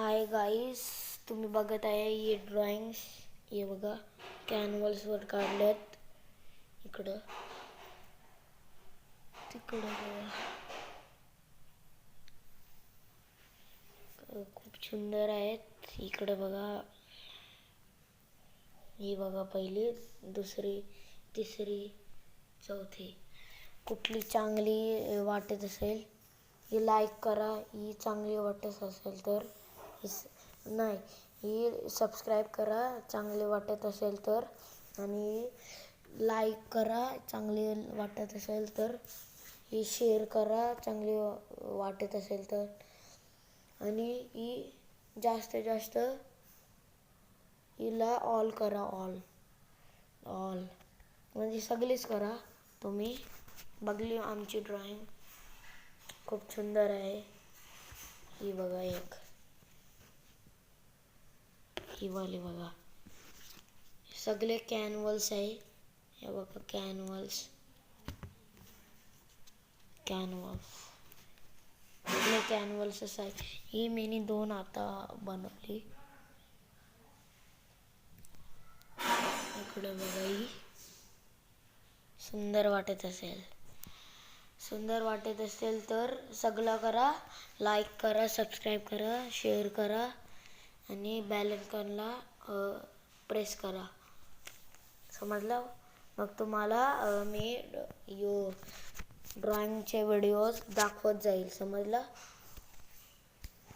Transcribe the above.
Hi guys, तुम्ही बघत आहे हे ड्रॉइंग्स. हे बघा कॅनव्हासवर काढल्यात. इकडं तिकडं बघा, खूप सुंदर आहेत. इकडं बघा, ही बघा पहिली, दुसरी, तिसरी, चौथी. कुठली चांगली वाटत असेल ही लाईक करा. ही चांगली वाटत असेल तर नाही, ही सबस्क्राईब करा चांगले वाटत असेल तर, आणि लाईक करा चांगले वाटत असेल तर, ही शेअर करा चांगली वाटत असेल तर, आणि ही जास्तीत जास्त हिला ऑल करा. ऑल ऑल म्हणजे सगळीच करा. तुम्ही बघली आमची ड्रॉइंग खूप सुंदर आहे. ही बघा, एक ही वाली बघा, सगळे कॅनव्हास आहे. हे बघा कॅनव्हास सगळे कॅनव्हासच आहे. ही मी 2 आता बनवली. इकडे बघा, ही सुंदर वाटत असेल तर सगळं करा. लाईक करा, सबस्क्राईब करा, शेअर करा, आणि बेल आयकॉनला प्रेस करा. समजलं? मग तुम्हाला मी ड्रॉइंगचे व्हिडिओज दाखवत जाईल. समजलं?